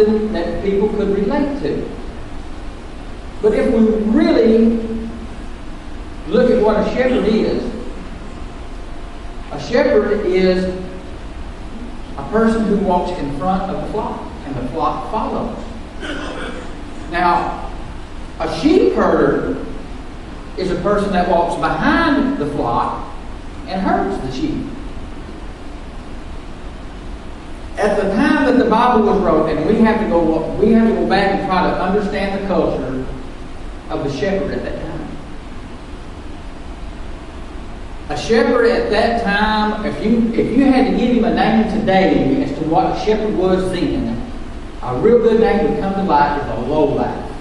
something that people could relate to. But if we really look at what a shepherd is a person who walks in front of the flock, and the flock follows. Now, a sheep herder is a person that walks behind the flock and herds the sheep. At the time that the Bible was wrote, and we have to go back and try to understand the culture of the shepherd at that time. A shepherd at that time, if you had to give him a name today as to what a shepherd was then, a real good name would come to light is a lowlife.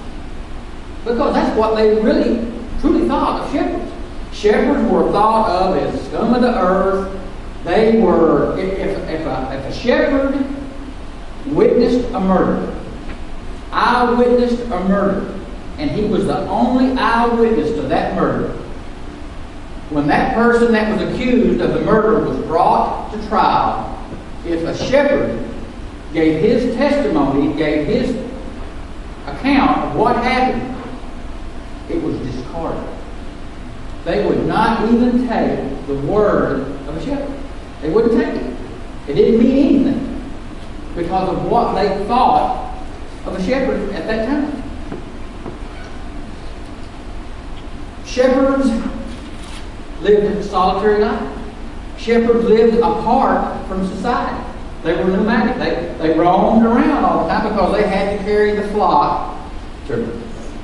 Because that's what they really, truly thought of shepherds. Shepherds were thought of as scum of the earth. They were, if a shepherd witnessed a murder, eyewitnessed a murder, and he was the only eyewitness to that murder, when that person that was accused of the murder was brought to trial, if a shepherd gave his testimony, gave his account of what happened, it was discarded. They would not even take the word of a shepherd. They wouldn't take it. It didn't mean anything because of what they thought of a shepherd at that time. Shepherds lived a solitary life. Shepherds lived apart from society. They were nomadic. They roamed around all the time because they had to carry the flock to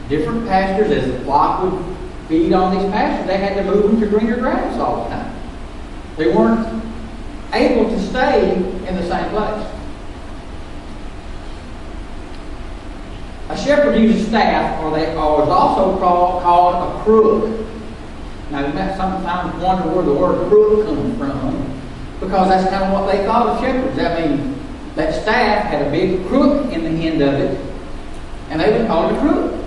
different pastures. As the flock would feed on these pastures, they had to move them to greener grass all the time. They weren't able to stay in the same place. A shepherd used a staff, or was also called a crook. Now, you might sometimes wonder where the word crook comes from, because that's kind of what they thought of shepherds. I mean, that staff had a big crook in the end of it, and they would call it a crook.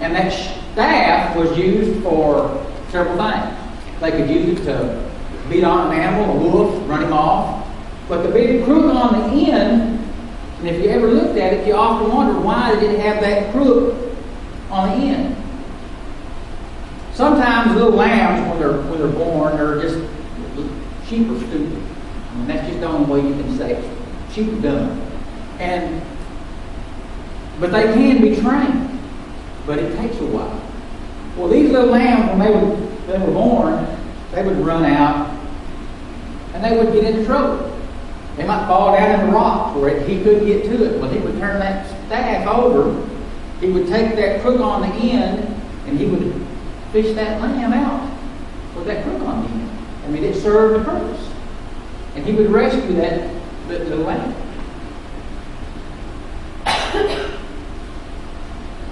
And that staff was used for several things. They could use it to beat on an animal, a wolf, run him off. But the big crook on the end, and if you ever looked at it, you often wonder why they didn't have that crook on the end. Sometimes little lambs, when they're born, they're just, sheep are stupid. I mean, that's just the only way you can say it. Sheep are dumb. But they can be trained. But it takes a while. Well, these little lambs, when they were born, they would run out and they would get into trouble. They might fall down in the rocks where he couldn't get to it. When he would turn that staff over, he would take that crook on the end and he would fish that lamb out with that crook on the end. I mean, it served a purpose. And he would rescue that little lamb.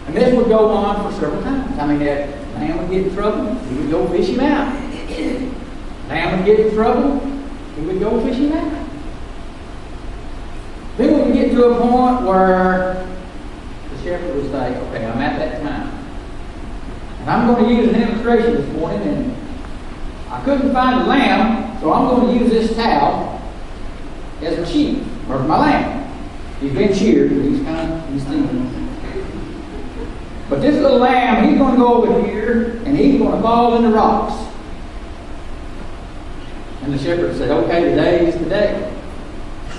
And this would go on for several times. I mean, that lamb would get in trouble, he would go fish him out. Lamb would get in trouble, he would go fish him out. Then we would get to a point where the shepherd would say, okay, I'm at that time. And I'm going to use an illustration this morning, and I couldn't find a lamb, so I'm going to use this towel as a sheep, or my lamb. He's been sheared, but he's thinking. But this little lamb, he's going to go over here, and he's going to fall in the rocks. And the shepherd said, okay, today is the day.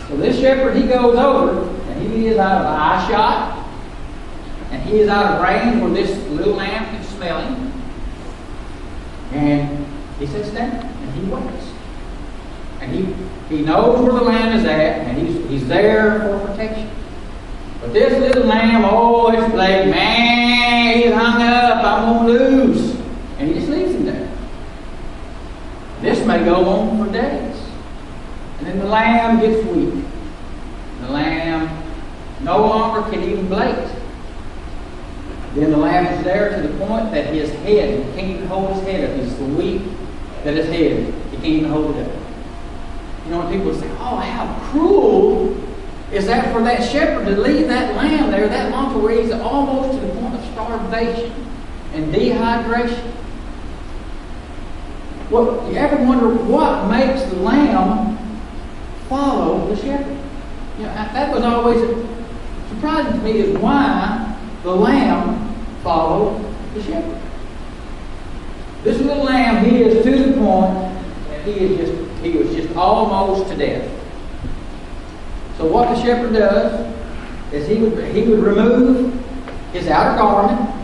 So this shepherd, he goes over, and he is out of eye shot, and he is out of range where this little lamb can smell him. And he sits down, and he waits. And he knows where the lamb is at, and he's there for protection. But this little lamb, it's like, man, he's hung up, I'm going to lose. And he just leaves him there. This may go on for days. And then the lamb gets weak. The lamb no longer can even blate. Then the lamb is there to the point that his head, he can't even hold his head up. He's so weak that his head, he can't even hold it up. You know, when people say, oh, how cruel is that for that shepherd to leave that lamb there that long to where he's almost to the point of starvation and dehydration. Well, you ever wonder what makes the lamb follow the shepherd? You know, that was always surprising to me is why the lamb followed the shepherd. This little lamb, he is to the point that he was just almost to death. So what the shepherd does is he would remove his outer garment.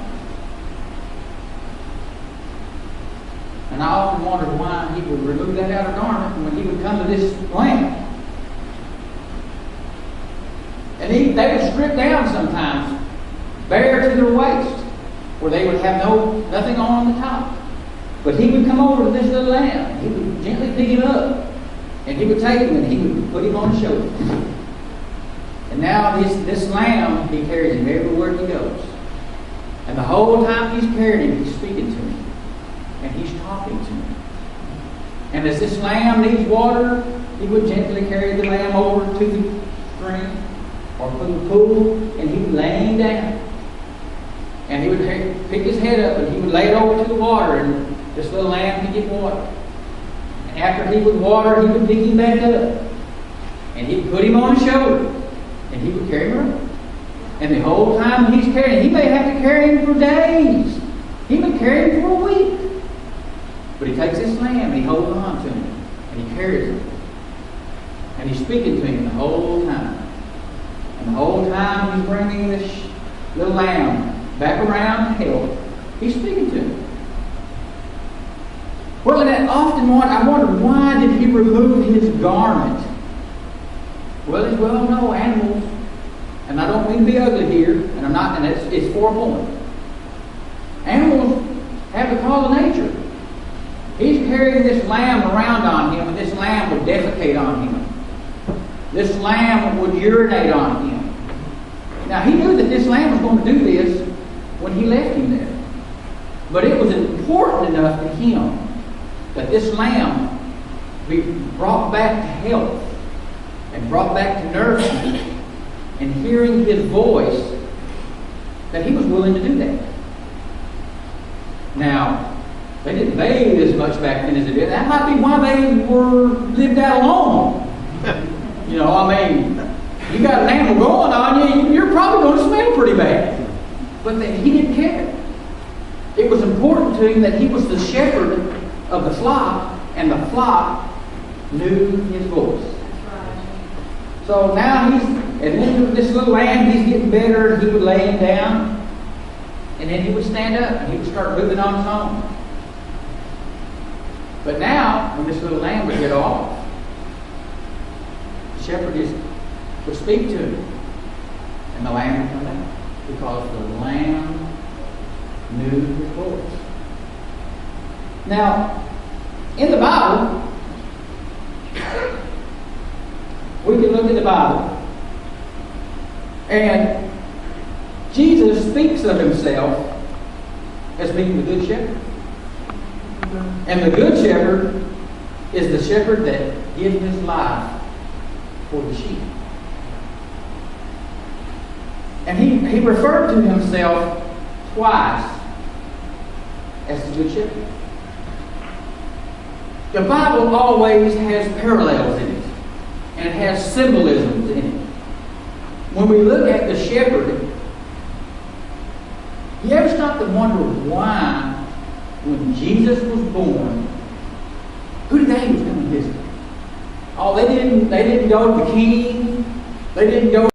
And I often wondered why he would remove that outer garment when he would come to this lamb. And they would strip down sometimes, bare to their waist, where they would have nothing on the top. But he would come over to this little lamb. He would gently pick him up, and he would take him and he would put him on his shoulder. And now this lamb, he carries him everywhere he goes. And the whole time he's carrying him, he's speaking to him, and he's talking to him. And as this lamb needs water, he would gently carry the lamb over to the stream or to the pool, and he would lay him down. And he would pick his head up and he would lay it over to the water, and this little lamb could get water. And after he would water, he would pick him back up. And he'd put him on his shoulder, and he would carry him around. And the whole time he's carrying, he may have to carry him for days. He may carry him for a week. But he takes this lamb and he holds on to him, and he carries him. And he's speaking to him the whole time. And the whole time he's bringing this little lamb back around to health, he's speaking to him. Well, and I wondered, why did he remove his garment? Well, as well know, animals, and I don't mean to be ugly here, and it's for a point. Animals have the call of nature. He's carrying this lamb around on him, and this lamb would defecate on him. This lamb would urinate on him. Now, he knew that this lamb was going to do this when he left him there. But it was important enough to him that this lamb be brought back to health and brought back to nourishment and hearing his voice, that he was willing to do that. Now, they didn't bathe as much back then as they did. That might be why they lived that long. You got an animal going on you, you're probably going to smell pretty bad. But he didn't care. It was important to him that he was the shepherd of the flock, and the flock knew his voice. So now this little lamb, he's getting better, and he would lay him down, and then he would stand up, and he would start moving on his own. But now, when this little lamb would get off, the shepherd would speak to him, and the lamb would come out, because the lamb knew his voice. Now, in the Bible, we can look at the Bible, and Jesus speaks of himself as being the good shepherd. And the good shepherd is the shepherd that gives his life for the sheep. And he referred to himself twice as the good shepherd. The Bible always has parallels in it, and it has symbolisms in it. When we look at the shepherd, you ever stop to wonder why, when Jesus was born, who did they was going to visit? Oh, they didn't go to the king. They didn't go